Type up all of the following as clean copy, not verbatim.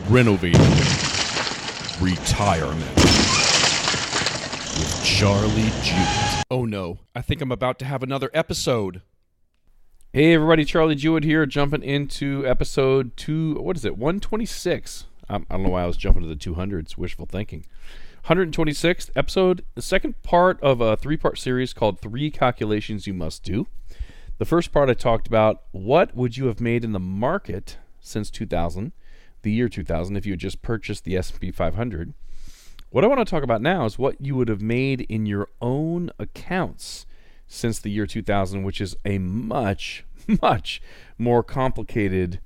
Renovating Retirement with Charlie Jewett. Oh no, I think I'm about to have another episode. Hey everybody, Charlie Jewett here, jumping into episode 126. I don't know why I was jumping to the 200s, wishful thinking. 126th episode, the second part of a three-part series called 3 Calculations You Must Do. The first part I talked about what would you have made in the market since 2000, the year 2000, if you had just purchased the S&P 500. What I want to talk about now is what you would have made in your own accounts since the year 2000, which is a much, much more complicated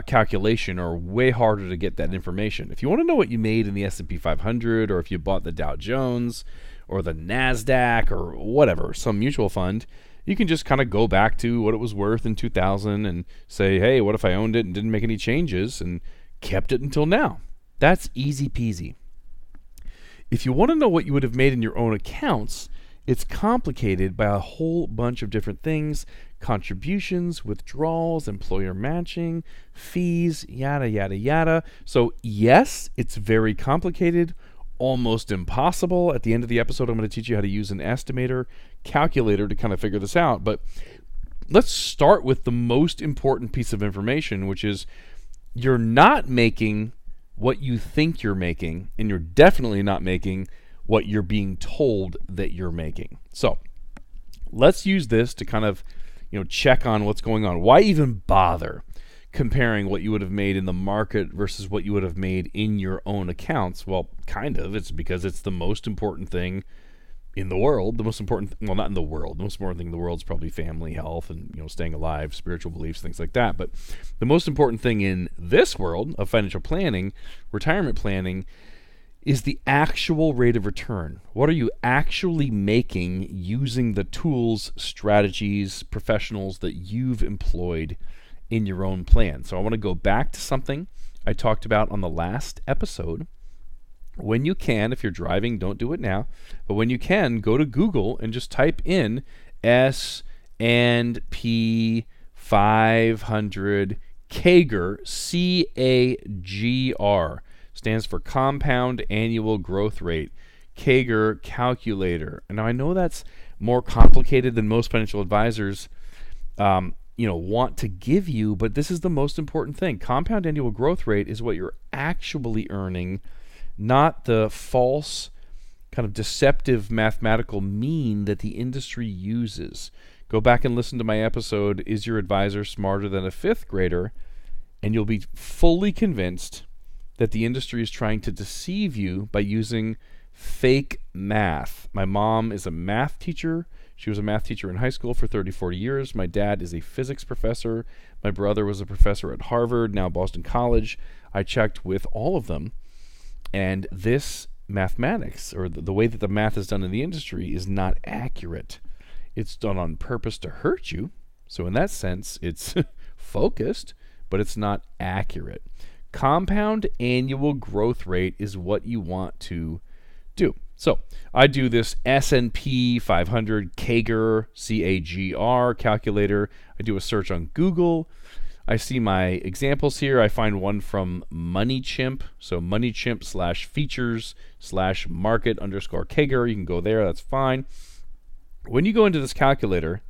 calculation, or way harder to get that information. If you want to know what you made in the S&P 500, or if you bought the Dow Jones or the NASDAQ or whatever, some mutual fund, you can just kind of go back to what it was worth in 2000 and say, hey, what if I owned it and didn't make any changes and kept it until now? That's easy peasy. If you want to know what you would have made in your own accounts, it's complicated by a whole bunch of different things: contributions, withdrawals, employer matching, fees, yada, yada, yada. So yes, it's very complicated, almost impossible. At the end of the episode, I'm going to teach you how to use an estimator calculator to kind of figure this out. But let's start with the most important piece of information, which is you're not making what you think you're making, and you're definitely not making what you're being told that you're making. So let's use this to kind of, check on what's going on. Why even bother comparing what you would have made in the market versus what you would have made in your own accounts? Well, kind of. It's because it's the most important thing in the world. The most important, well, not in the world. The most important thing in the world is probably family, health, and staying alive, spiritual beliefs, things like that. But the most important thing in this world of financial planning, retirement planning, is the actual rate of return. What are you actually making using the tools, strategies, professionals that you've employed in your own plan? So I want to go back to something I talked about on the last episode. When you can, if you're driving, don't do it now, but when you can, go to Google and just type in S&P 500 CAGR, CAGR. Stands for Compound Annual Growth Rate, CAGR calculator. And now I know that's more complicated than most financial advisors want to give you, but this is the most important thing. Compound annual growth rate is what you're actually earning, not the false, kind of deceptive mathematical mean that the industry uses. Go back and listen to my episode, Is Your Advisor Smarter Than a Fifth Grader? And you'll be fully convinced that the industry is trying to deceive you by using fake math. My mom is a math teacher. She was a math teacher in high school for 30, 40 years. My dad is a physics professor. My brother was a professor at Harvard, now Boston College. I checked with all of them. And this mathematics, or the way that the math is done in the industry, is not accurate. It's done on purpose to hurt you. So in that sense, it's focused, but it's not accurate. Compound annual growth rate is what you want to do. So I do this S&P 500 CAGR, CAGR calculator. I do a search on Google. I see my examples here. I find one from MoneyChimp. So MoneyChimp /features/market_CAGR. You can go there. That's fine. When you go into this calculator,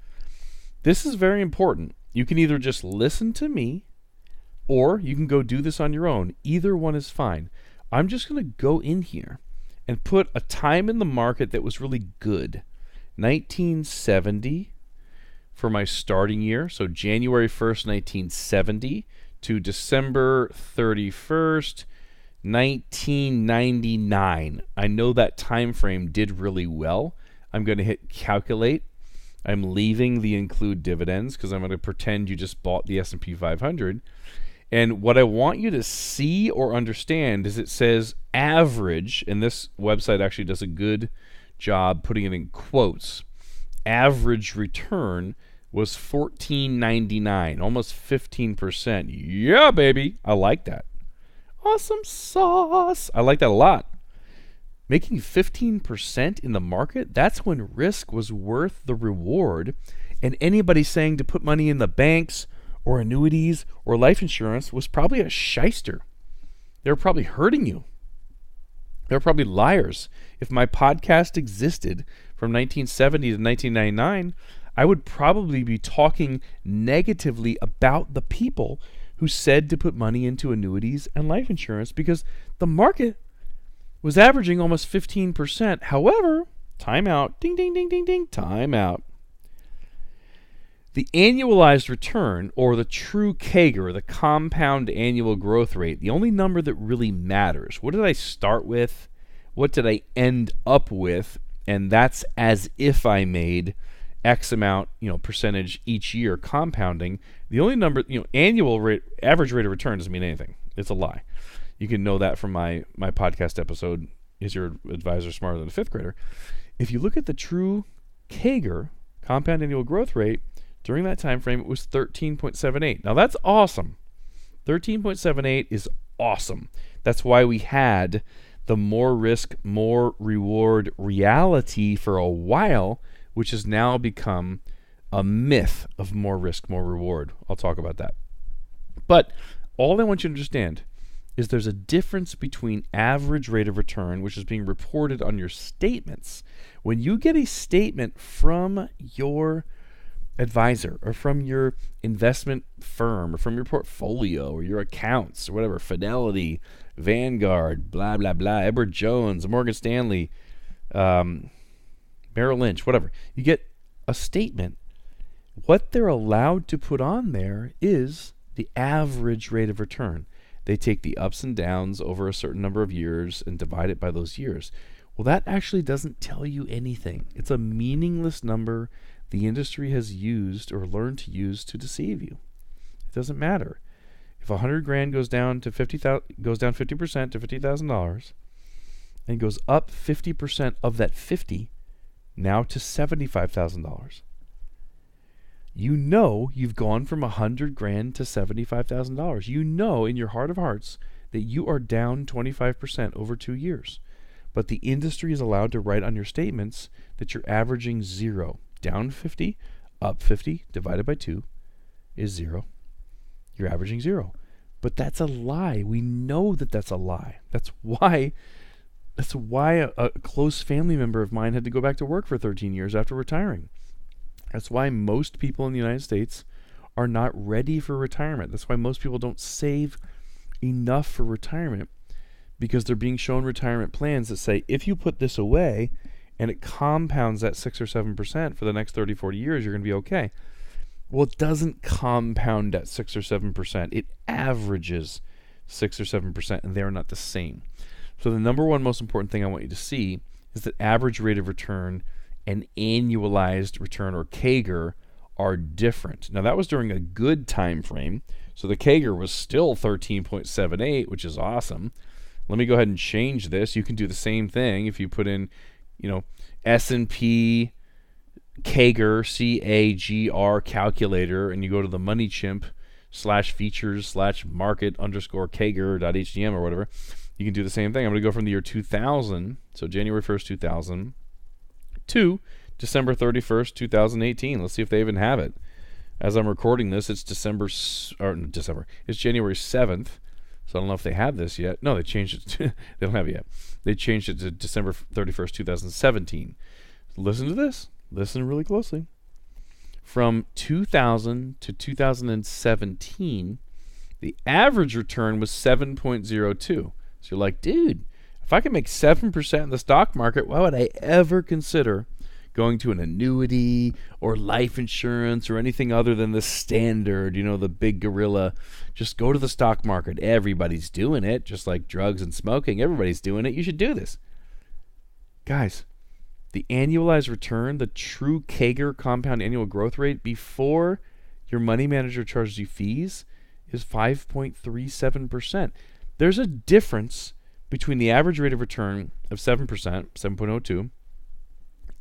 this is very important. You can either just listen to me, or you can go do this on your own. Either one is fine. I'm just going to go in here and put a time in the market that was really good. 1970 for my starting year. So January 1st, 1970 to December 31st, 1999. I know that time frame did really well. I'm going to hit calculate. I'm leaving the include dividends because I'm going to pretend you just bought the S&P 500. And what I want you to see or understand is it says average, and this website actually does a good job putting it in quotes. Average return was $14.99, almost 15%. Yeah, baby. I like that. Awesome sauce. I like that a lot. Making 15% in the market, that's when risk was worth the reward. And anybody saying to put money in the banks or annuities or life insurance was probably a shyster. They're probably hurting you. They're probably liars. If my podcast existed from 1970 to 1999, I would probably be talking negatively about the people who said to put money into annuities and life insurance because the market was averaging almost 15%. However, time out, ding, ding, ding, ding, ding, time out. The annualized return, or the true CAGR, the compound annual growth rate, the only number that really matters. What did I start with? What did I end up with? And that's as if I made X amount, percentage each year compounding. The only number, annual rate, average rate of return doesn't mean anything. It's a lie. You can know that from my podcast episode, Is Your Advisor Smarter Than a Fifth Grader? If you look at the true CAGR, compound annual growth rate, during that time frame, it was 13.78. Now, that's awesome. 13.78 is awesome. That's why we had the more risk, more reward reality for a while, which has now become a myth of more risk, more reward. I'll talk about that. But all I want you to understand is there's a difference between average rate of return, which is being reported on your statements. When you get a statement from your advisor or from your investment firm or from your portfolio or your accounts or whatever, Fidelity, Vanguard, blah, blah, blah, Edward Jones, Morgan Stanley, Merrill Lynch, whatever. You get a statement. What they're allowed to put on there is the average rate of return. They take the ups and downs over a certain number of years and divide it by those years. Well, that actually doesn't tell you anything. It's a meaningless number the industry has used or learned to use to deceive you. It doesn't matter. If $100,000 goes down to 50% to $50,000 and goes up 50% of that 50 now to $75,000. You've gone from $100,000 to $75,000. You know in your heart of hearts that you are down 25% over 2 years. But the industry is allowed to write on your statements that you're averaging 0. Down 50, up 50, divided by 2 is 0. You're averaging 0. But that's a lie. We know that that's a lie. That's why a close family member of mine had to go back to work for 13 years after retiring. That's why most people in the United States are not ready for retirement. That's why most people don't save enough for retirement, because they're being shown retirement plans that say, if you put this away and it compounds at 6 or 7% for the next 30, 40 years, you're going to be okay. Well, it doesn't compound at 6 or 7%. It averages 6 or 7%, and they are not the same. So the number one most important thing I want you to see is that average rate of return and annualized return, or CAGR, are different. Now, that was during a good time frame, so the CAGR was still 13.78, which is awesome. Let me go ahead and change this. You can do the same thing if you put in, S&P CAGR, CAGR calculator, and you go to the MoneyChimp/features/market_CAGR.htm or whatever. You can do the same thing. I'm going to go from the year 2000, so January 1st, 2000, to December 31st, 2018. Let's see if they even have it. As I'm recording this, it's It's January 7th. So I don't know if they have this yet. No, they changed it. They don't have it yet. They changed it to December 31st, 2017. Listen to this. Listen really closely. From 2000 to 2017, the average return was 7.02. So you're like, dude, if I can make 7% in the stock market, why would I ever consider going to an annuity or life insurance or anything other than the standard, the big gorilla? Just go to the stock market. Everybody's doing it, just like drugs and smoking. Everybody's doing it. You should do this. Guys, the annualized return, the true CAGR, compound annual growth rate, before your money manager charges you fees, is 5.37%. There's a difference between the average rate of return of 7%, 7.02,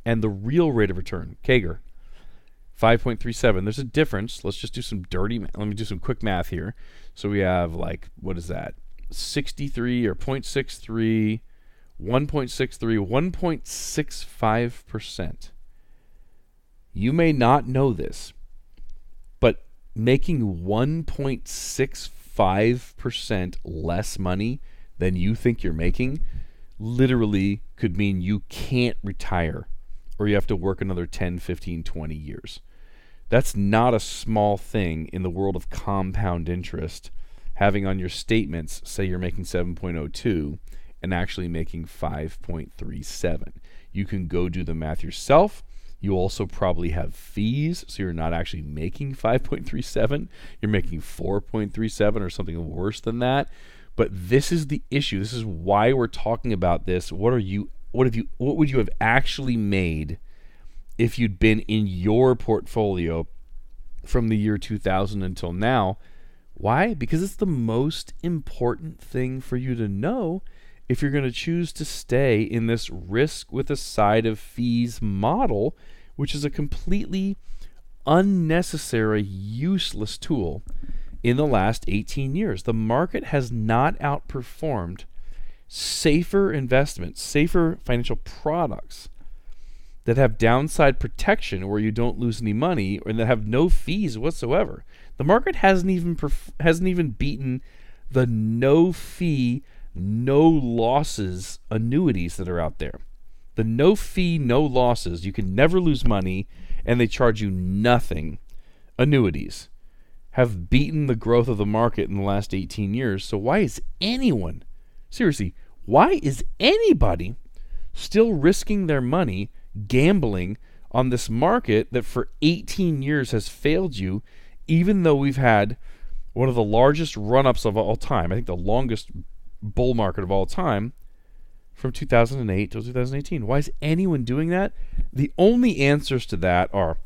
and the real rate of return, CAGR, 5.37. There's a difference. Let's just do some let me do some quick math here. So we have, what is that? 63 or 0.63, 1.63, 1.65%. You may not know this, but making 1.65 5% less money than you think you're making literally could mean you can't retire or you have to work another 10, 15, 20 years. That's not a small thing in the world of compound interest, having on your statements say you're making 7.02 and actually making 5.37. You can go do the math yourself. You also probably have fees, so you're not actually making 5.37. You're making 4.37 or something worse than that. But this is the issue. This is why we're talking about this. What would you have actually made if you'd been in your portfolio from the year 2000 until now? Why? Because it's the most important thing for you to know if you're going to choose to stay in this risk with a side of fees model, which is a completely unnecessary, useless tool. In the last 18 years, the market has not outperformed safer investments, safer financial products that have downside protection where you don't lose any money or that have no fees whatsoever. The market hasn't even beaten the no fee, no losses annuities that are out there. The no fee, no losses, you can never lose money and they charge you nothing annuities have beaten the growth of the market in the last 18 years. So why is anyone, seriously, why is anybody still risking their money gambling on this market that for 18 years has failed you, even though we've had one of the largest run-ups of all time, I think the longest bull market of all time, from 2008 to 2018. Why is anyone doing that? The only answers to that are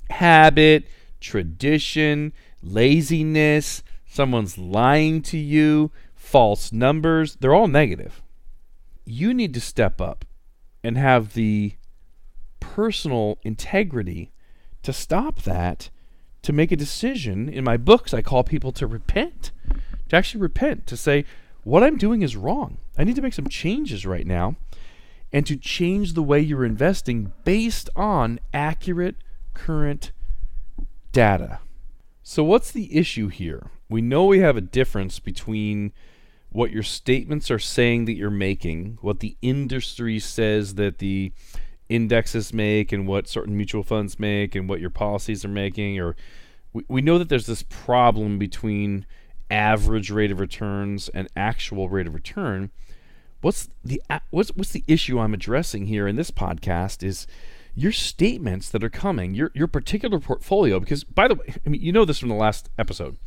habit, tradition, laziness, someone's lying to you, false numbers. They're all negative. You need to step up and have the personal integrity to stop that, to make a decision. In my books, I call people to repent, to actually repent, to say, what I'm doing is wrong. I need to make some changes right now, and to change the way you're investing based on accurate, current data. So what's the issue here? We know we have a difference between what your statements are saying that you're making, what the industry says that the indexes make, and what certain mutual funds make, and what your policies are making. Or we know that there's this problem between average rate of returns and actual rate of return. What's the issue I'm addressing here in this podcast is your statements that are coming, your particular portfolio. Because, by the way, I mean, you know this from the last episode.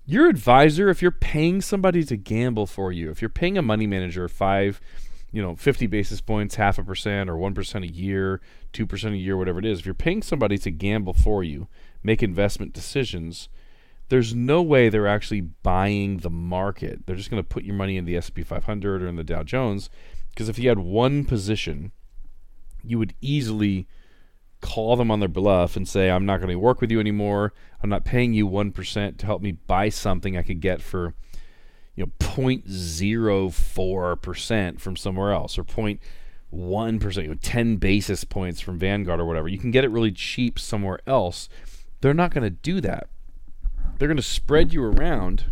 Your advisor, if you're paying somebody to gamble for you, if you're paying a money manager 50 basis points, 0.5% or 1% a year, 2% a year, whatever it is, if you're paying somebody to gamble for you, make investment decisions, there's no way they're actually buying the market. They're just going to put your money in the S&P 500 or in the Dow Jones, because if you had one position, you would easily call them on their bluff and say, I'm not going to work with you anymore. I'm not paying you 1% to help me buy something I could get for 0.04% from somewhere else, or 0.1%, 10 basis points from Vanguard or whatever. You can get it really cheap somewhere else. They're not going to do that. They're going to spread you around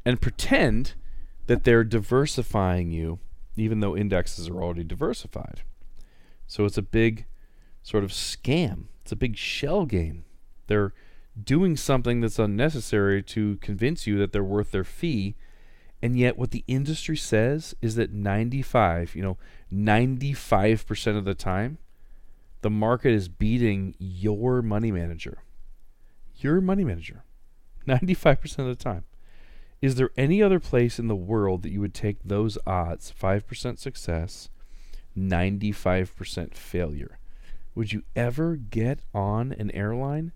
and pretend that they're diversifying you, even though indexes are already diversified. So it's a big sort of scam. It's a big shell game. They're doing something that's unnecessary to convince you that they're worth their fee, and yet what the industry says is that 95% of the time, the market is beating your money manager. Your money manager, 95% of the time. Is there any other place in the world that you would take those odds, 5% success, 95% failure? Would you ever get on an airline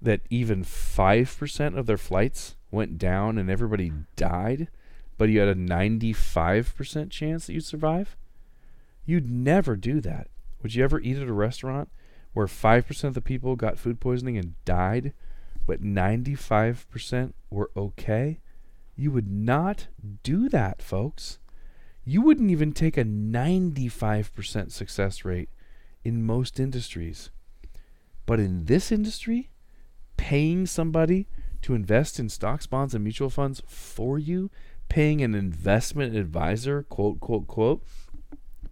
that even 5% of their flights went down and everybody died, but you had a 95% chance that you'd survive? You'd never do that. Would you ever eat at a restaurant where 5% of the people got food poisoning and died, but 95% were okay? You would not do that, folks. You wouldn't even take a 95% success rate in most industries. But in this industry, paying somebody to invest in stocks, bonds, and mutual funds for you, paying an investment advisor, quote, quote, quote,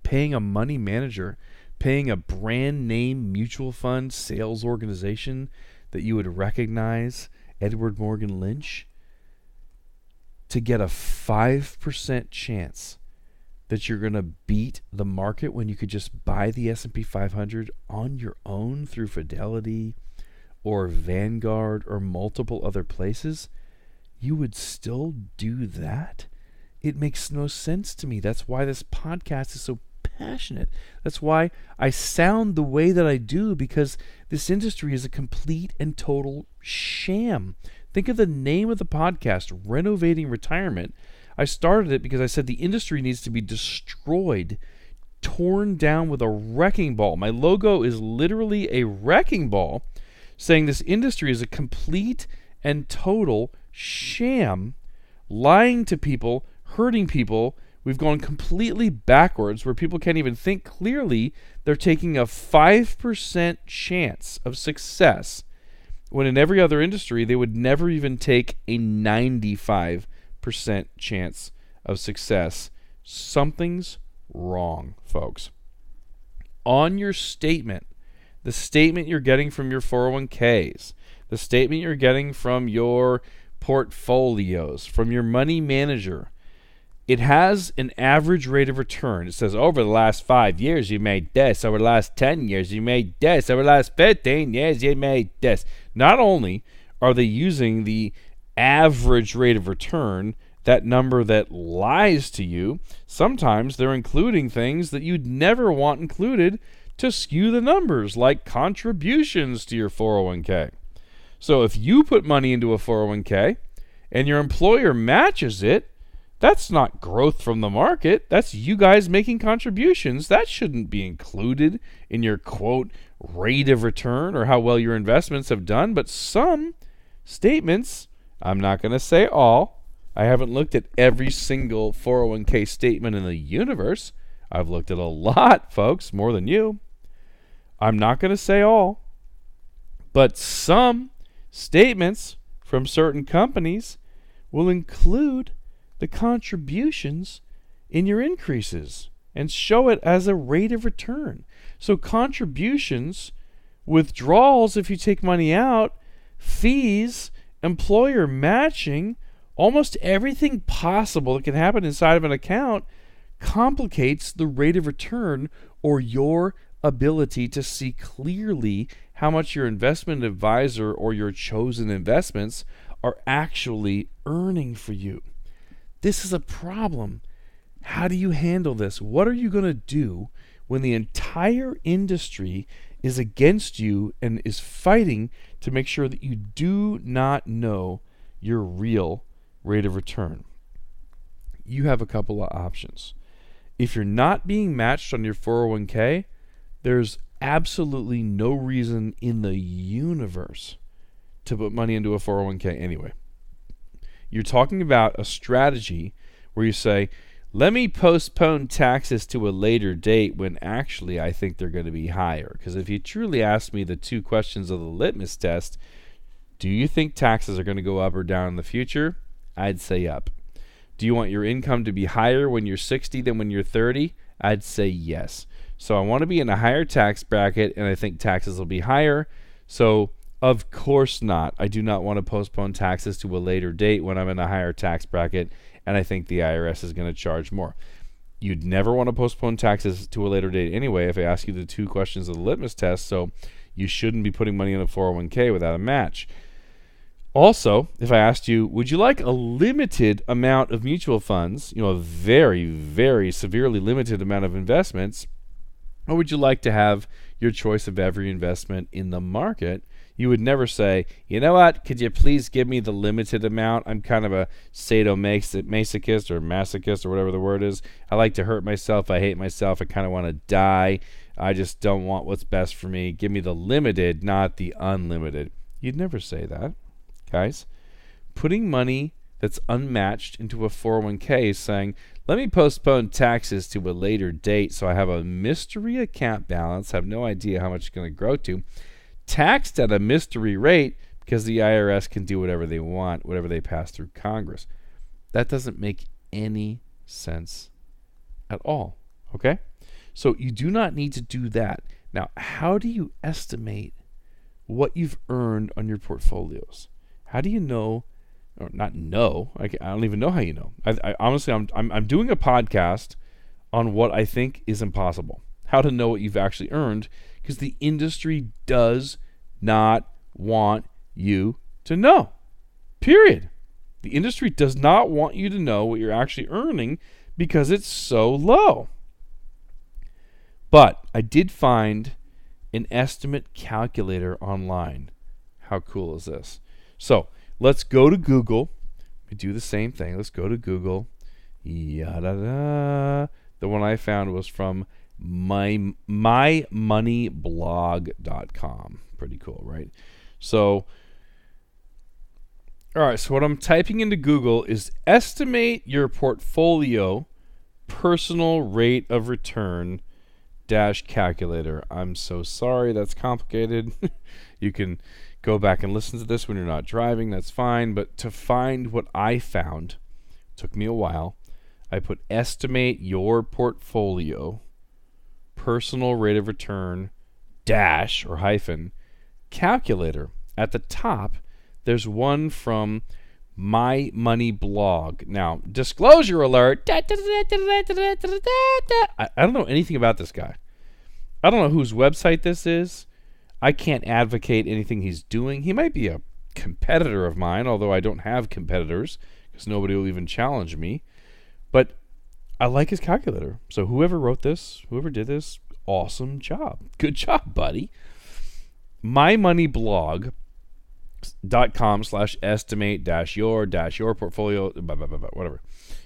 paying a money manager, paying a brand name mutual fund sales organization that you would recognize, Edward Morgan Lynch, to get a 5% chance that you're going to beat the market when you could just buy the S&P 500 on your own through Fidelity or Vanguard or multiple other places, you would still do that? It makes no sense to me. That's why this podcast is so passionate. That's why I sound the way that I do, because this industry is a complete and total sham. Think of the name of the podcast, Renovating Retirement. I started it because I said the industry needs to be destroyed, torn down with a wrecking ball. My logo is literally a wrecking ball, saying this industry is a complete and total sham, lying to people, hurting people. We've gone completely backwards where people can't even think clearly. They're taking a 5% chance of success when in every other industry they would never even take a 95% chance of success. Something's wrong, folks. On your statement, the statement you're getting from your 401ks, the statement you're getting from your portfolios, from your money manager, it has an average rate of return. It says over the last 5 years you made this, over the last 10 years you made this, over the last 15 years you made this. Not only are they using the average rate of return, that number that lies to you, sometimes they're including things that you'd never want included to skew the numbers, like contributions to your 401k. So if you put money into a 401k and your employer matches it, that's not growth from the market. That's you guys making contributions. That shouldn't be included in your, quote, rate of return or how well your investments have done. But some statements, I'm not going to say all. I haven't looked at every single 401k statement in the universe. I've looked at a lot, folks, more than you. I'm not going to say all. But some statements from certain companies will include the contributions in your increases and show it as a rate of return. So contributions, withdrawals if you take money out, fees, employer matching, almost everything possible that can happen inside of an account complicates the rate of return or your ability to see clearly how much your investment advisor or your chosen investments are actually earning for you. This is a problem. How do you handle this? What are you going to do when the entire industry is against you and is fighting to make sure that you do not know your real rate of return? You have a couple of options. If you're not being matched on your 401k, there's absolutely no reason in the universe to put money into a 401k anyway. You're talking about a strategy where you say, let me postpone taxes to a later date when actually I think they're going to be higher. Because if you truly ask me the two questions of the litmus test, do you think taxes are going to go up or down in the future? I'd say up. Do you want your income to be higher when you're 60 than when you're 30? I'd say yes. So I want to be in a higher tax bracket, and I think taxes will be higher. So of course not. I do not want to postpone taxes to a later date when I'm in a higher tax bracket and I think the IRS is going to charge more. You'd never want to postpone taxes to a later date anyway if I ask you the two questions of the litmus test, so you shouldn't be putting money in a 401k without a match. Also, if I asked you, would you like a limited amount of mutual funds, a very, very severely limited amount of investments, or would you like to have your choice of every investment in the market? You would never say, you know what, could you please give me the limited amount? I'm kind of a sadomasochist or masochist or whatever the word is. I like to hurt myself. I hate myself. I kind of want to die. I just don't want what's best for me. Give me the limited, not the unlimited. You'd never say that, guys. Putting money that's unmatched into a 401k is saying, let me postpone taxes to a later date so I have a mystery account balance. I have no idea how much it's going to grow to. Taxed at a mystery rate, because the IRS can do whatever they want, whatever they pass through Congress. That doesn't make any sense at all, okay? So you do not need to do that. Now, how do you estimate what you've earned on your portfolios? How do you know, or not know? I don't even know how you know. I honestly, I'm doing a podcast on what I think is impossible. How to know what you've actually earned, because the industry does not want you to know. Period. The industry does not want you to know what you're actually earning because it's so low. But I did find an estimate calculator online. How cool is this? So let's go to Google. We do the same thing. Let's go to Google. The one I found was from mymoneyblog.com. Pretty cool, right? So, all right, so what I'm typing into Google is estimate your portfolio personal rate of return dash calculator. I'm so sorry, that's complicated. You can go back and listen to this when you're not driving, that's fine. But to find what I found took me a while. I put estimate your portfolio personal rate of return dash or hyphen calculator. At the top, there's one from My Money Blog. Now, disclosure alert. I don't know anything about this guy. I don't know whose website this is. I can't advocate anything he's doing. He might be a competitor of mine, although I don't have competitors because nobody will even challenge me. But I like his calculator. So whoever wrote this, whoever did this, awesome job. Good job, buddy. mymoneyblog.com/estimate-your portfolio, whatever.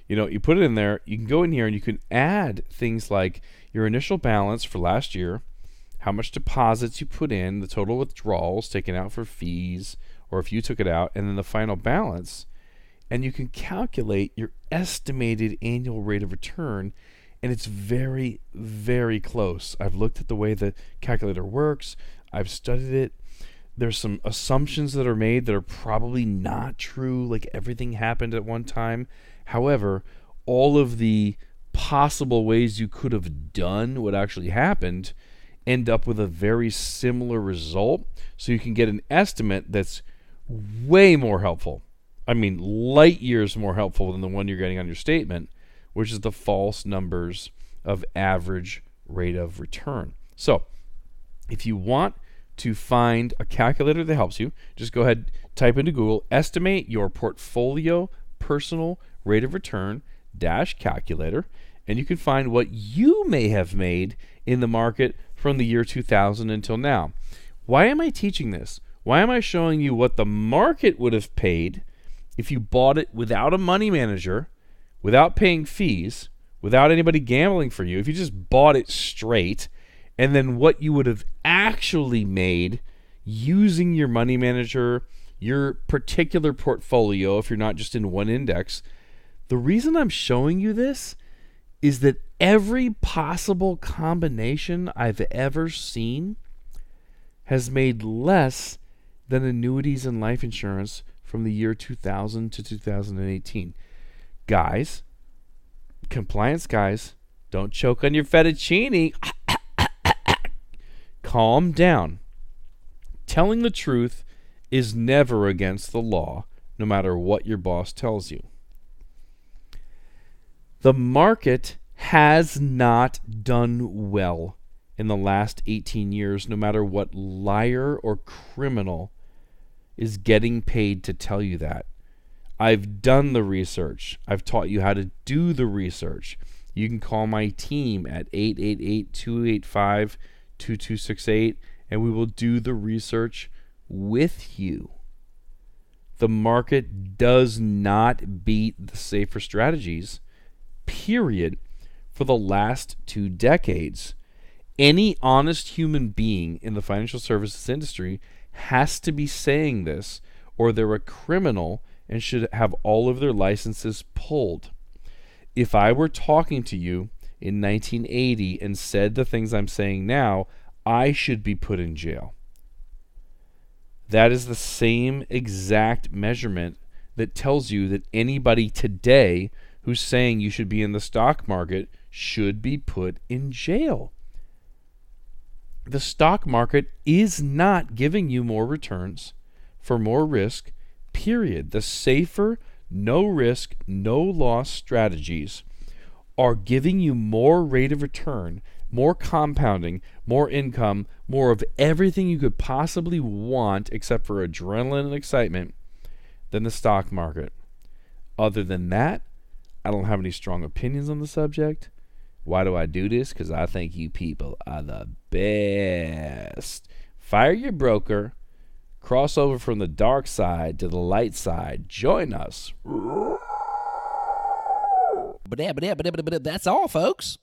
You know, you put it in there. You can go in here and you can add things like your initial balance for last year, how much deposits you put in, the total withdrawals taken out for fees, or if you took it out, and then the final balance. And you can calculate your estimated annual rate of return, and it's very, very close. I've looked at the way the calculator works. I've studied it. There's some assumptions that are made that are probably not true, like everything happened at one time. However, all of the possible ways you could have done what actually happened end up with a very similar result. So you can get an estimate that's way more helpful. I mean, light years more helpful than the one you're getting on your statement, which is the false numbers of average rate of return. So if you want to find a calculator that helps you, just go ahead, type into Google, estimate your portfolio personal rate of return dash calculator, and you can find what you may have made in the market from the year 2000 until now. Why am I teaching this? Why am I showing you what the market would have paid if you bought it without a money manager, without paying fees, without anybody gambling for you, if you just bought it straight, and then what you would have actually made using your money manager, your particular portfolio, if you're not just in one index. The reason I'm showing you this is that every possible combination I've ever seen has made less than annuities and life insurance from the year 2000 to 2018. Guys, compliance guys, don't choke on your fettuccine. Calm down. Telling the truth is never against the law, no matter what your boss tells you. The market has not done well in the last 18 years, no matter what liar or criminal is getting paid to tell you that. I've done the research. I've taught you how to do the research. You can call my team at 888-285-2268, and we will do the research with you. The market does not beat the safer strategies, period, for the last 2 decades. Any honest human being in the financial services industry has to be saying this, or they're a criminal and should have all of their licenses pulled. If I were talking to you in 1980 and said the things I'm saying now, I should be put in jail. That is the same exact measurement that tells you that anybody today who's saying you should be in the stock market should be put in jail. The stock market is not giving you more returns for more risk, period. The safer, no risk, no loss strategies are giving you more rate of return, more compounding, more income, more of everything you could possibly want except for adrenaline and excitement than the stock market. Other than that, I don't have any strong opinions on the subject. Why do I do this? Because I think you people are the best. Fire your broker. Cross over from the dark side to the light side. Join us. That's all, folks.